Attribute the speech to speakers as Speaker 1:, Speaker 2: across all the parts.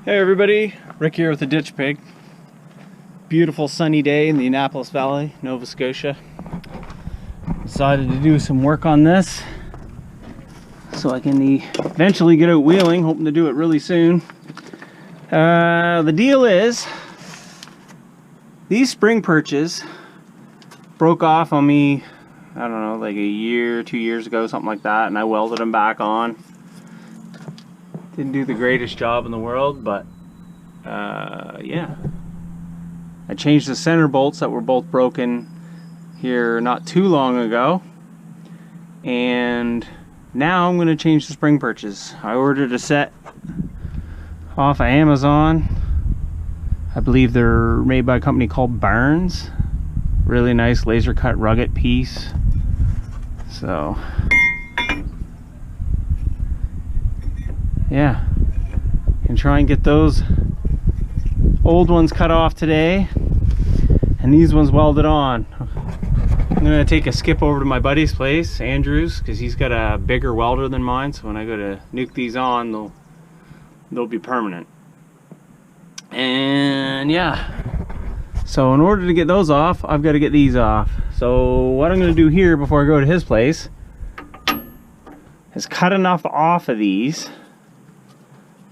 Speaker 1: Hey everybody, Rick here with the Ditch Pig. Beautiful sunny day in the Annapolis Valley, Nova Scotia. Decided to do some work on this so I can eventually get out wheeling, hoping to do it really soon. The deal is, these spring perches broke off on me, I don't know, like a year, 2 years ago, something like that, and I welded them back on. Didn't do the greatest job in the world, but yeah. I changed the center bolts that were both broken here not too long ago, and now I'm going to change the spring perches. I ordered a set off of Amazon. I believe they're made by a company called Barnes. Really nice laser cut rugged piece. So yeah, and try and get those old ones cut off today and these ones welded on. I'm gonna take a skip over to my buddy's place, Andrew's, because he's got a bigger welder than mine, so when I go to nuke these on, they'll be permanent. And yeah, so in order to get those off, I've got to get these off. So what I'm gonna do here before I go to his place is cut enough off of these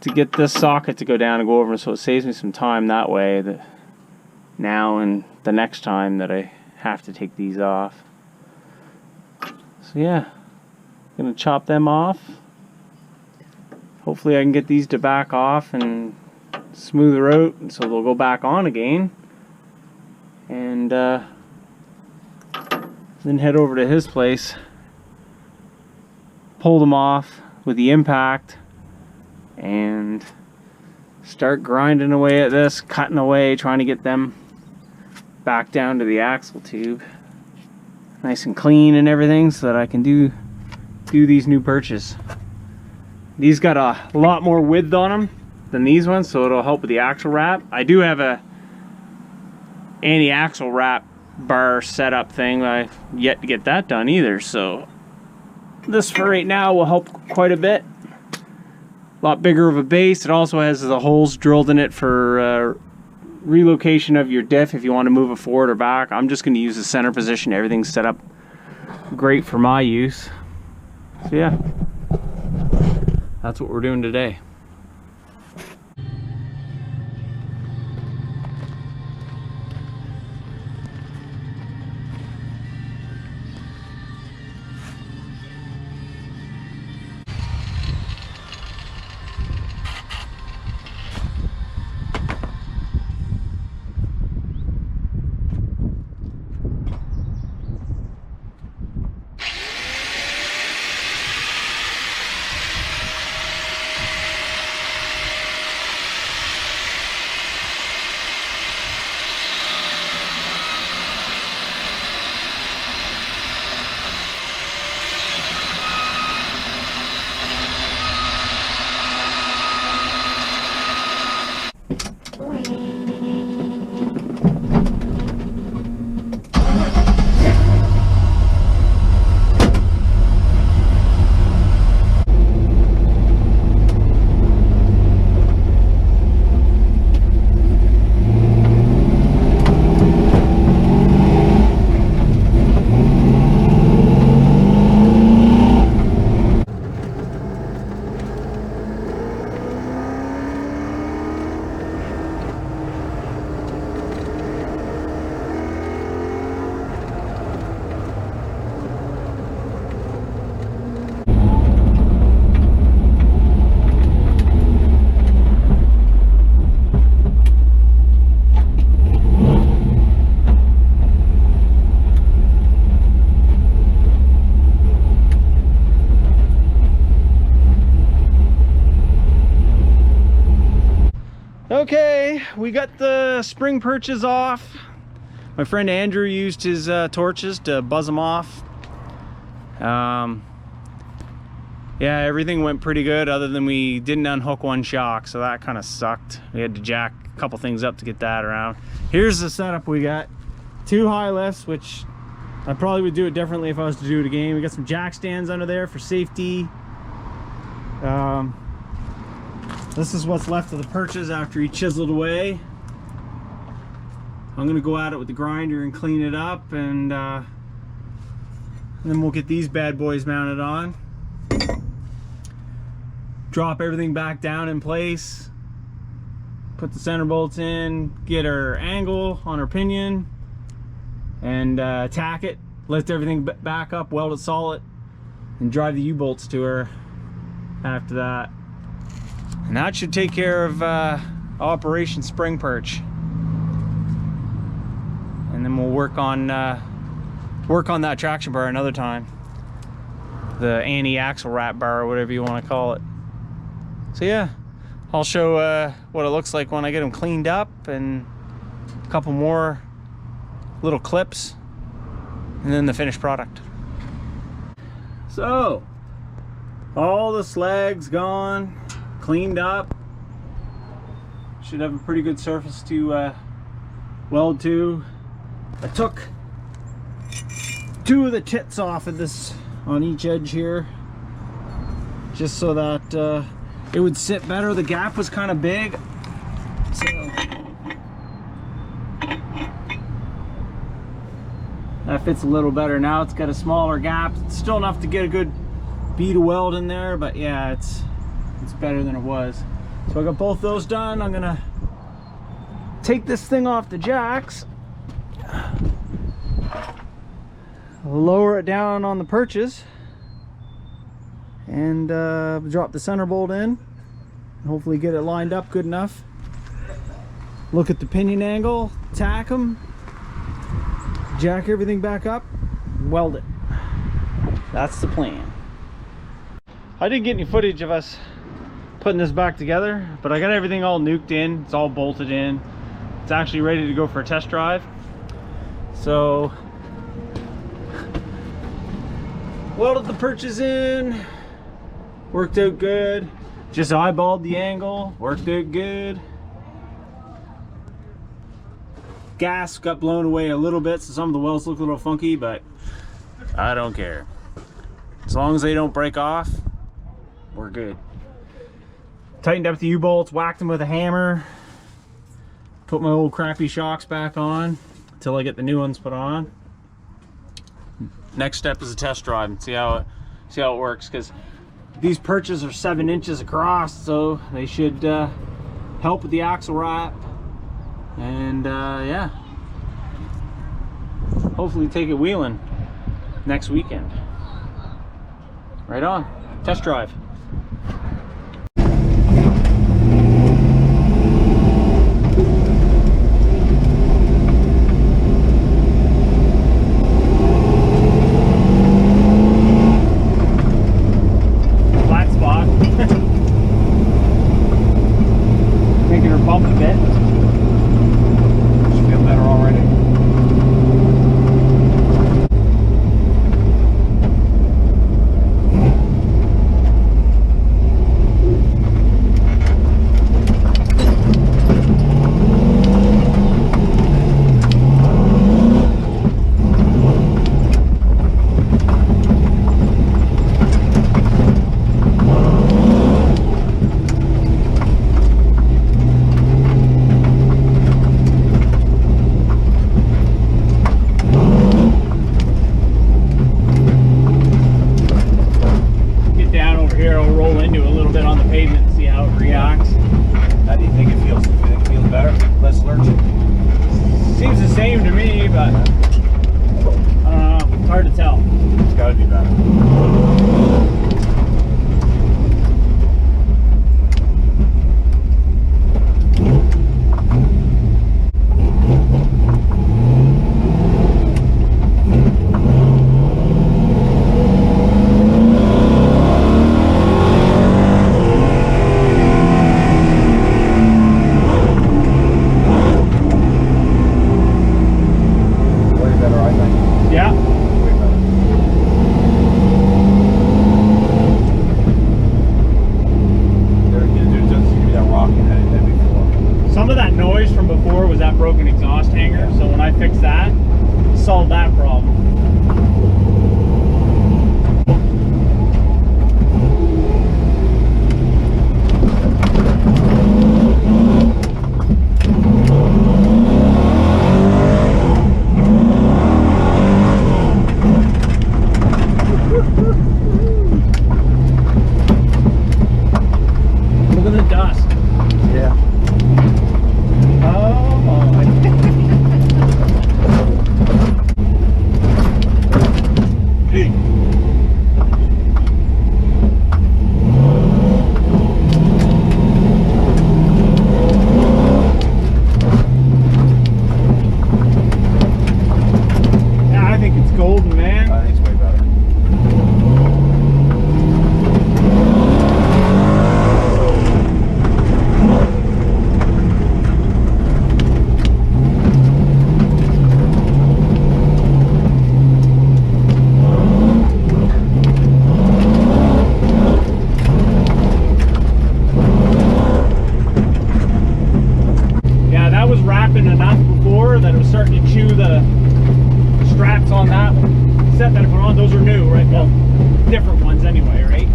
Speaker 1: to get this socket to go down and go over, so it saves me some time that way, that now and the next time that I have to take these off. So yeah, I'm gonna chop them off. Hopefully I can get these to back off and smooth her out so they'll go back on again, and then head over to his place, pull them off with the impact, and start grinding away at this, cutting away, trying to get them back down to the axle tube nice and clean and everything, so that I can do these new perches. These got a lot more width on them than these ones, so it'll help with the axle wrap. I do have a anti-axle wrap bar setup thing. I've yet to get that done either, so this for right now will help quite a bit. A lot bigger of a base. It also has the holes drilled in it for relocation of your diff if you want to move it forward or back. I'm just going to use the center position. Everything's set up great for my use. So yeah, that's what we're doing today. Okay, we got the spring perches off. My friend Andrew used his torches to buzz them off. Yeah, everything went pretty good, other than we didn't unhook one shock, so that kind of sucked. We had to jack a couple things up to get that around. Here's the setup we got. 2 high lifts, which I probably would do it differently if I was to do it again. We got some jack stands under there for safety. This is what's left of the Perches after he chiseled away. I'm gonna go at it with the grinder and clean it up, and then we'll get these bad boys mounted on. Drop everything back down in place. Put the center bolts in, get our angle on our pinion, and tack it. Lift everything back up, weld it solid, and drive the U-bolts to her after that. And that should take care of Operation Spring Perch. And then we'll work on that traction bar another time. The anti-axle wrap bar, or whatever you want to call it. So yeah, I'll show what it looks like when I get them cleaned up, and a couple more little clips, and then the finished product. So, all the slags gone, cleaned up. Should have a pretty good surface to weld to. I took 2 of the tits off of this on each edge here, just so that it would sit better. The gap was kind of big, so that fits a little better now. It's got a smaller gap. It's still enough to get a good bead of weld in there, but yeah, it's better than it was. So I got both those done. I'm gonna take this thing off the jacks, lower it down on the Perches, and drop the center bolt in, and hopefully get it lined up good enough. Look at the pinion angle, tack them, jack everything back up, weld it. That's the plan. I didn't get any footage of us putting this back together, but I got everything all nuked in. It's all bolted in. It's actually ready to go for a test drive. So welded the Perches in, worked out good. Just eyeballed the angle, worked out good. Gas got blown away a little bit, so some of the welds look a little funky, but I don't care. As long as they don't break off, we're good. Tightened up the U-bolts, whacked them with a hammer. Put my old crappy shocks back on until I get the new ones put on. Next step is a test drive and see how it works, because these Perches are 7 inches across, so they should help with the axle wrap, and yeah, hopefully take it wheeling next weekend. Right on, test drive. those are new, right? Well, different ones anyway, right?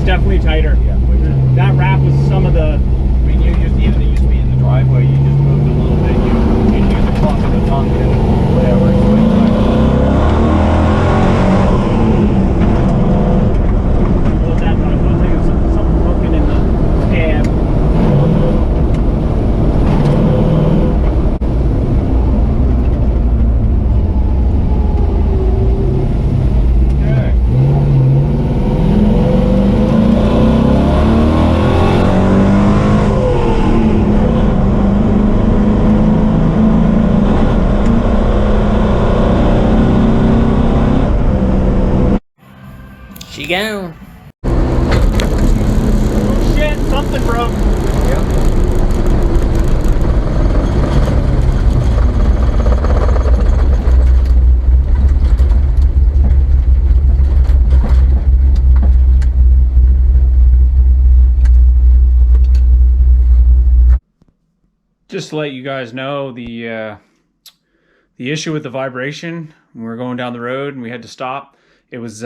Speaker 1: Definitely tighter. Yeah, that wrap was some of the.
Speaker 2: I mean, you used even it used to be in the driveway. You just moved a little bit. You use the clock of the tongue and whatever.
Speaker 1: What was that noise? I think it was something broken in the cab.
Speaker 3: She gone.
Speaker 1: Shit, something broke.
Speaker 2: Yeah.
Speaker 1: Just to let you guys know, the issue with the vibration when we were going down the road and we had to stop, it was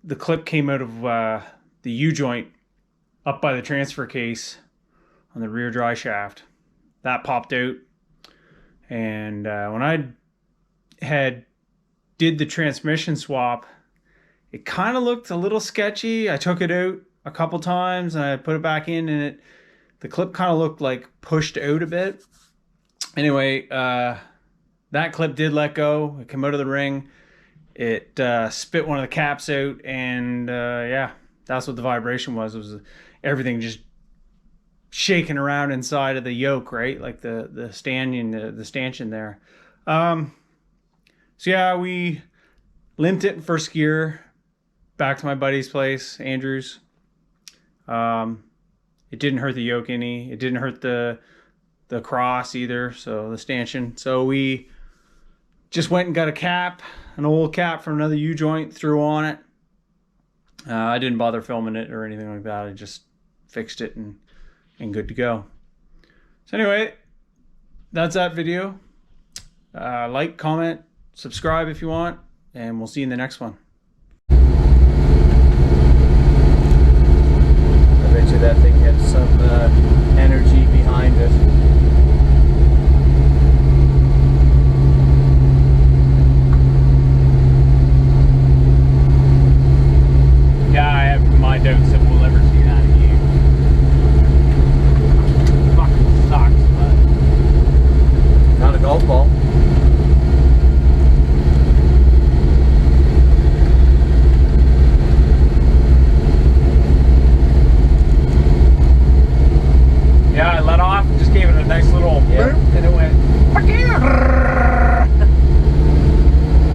Speaker 1: the clip came out of the U-joint up by the transfer case on the rear dry shaft. That popped out, and when I did the transmission swap, it kind of looked a little sketchy. I took it out a couple times and I put it back in, and the clip kind of looked like pushed out a bit. Anyway, that clip did let go. It came out of the ring. It spit one of the caps out, and yeah, that's what the vibration was. It was everything just shaking around inside of the yoke, right? Like the stanchion there. So yeah, we limped it in first gear back to my buddy's place, Andrew's. It didn't hurt the yoke any. It didn't hurt the cross either, so the stanchion. So we just went and got a cap, an old cap from another U-joint, threw on it. I didn't bother filming it or anything like that. I just fixed it and good to go. So anyway, that's that video. Like, comment, subscribe if you want, and we'll see you in the next one. I bet you that thing had some energy behind it.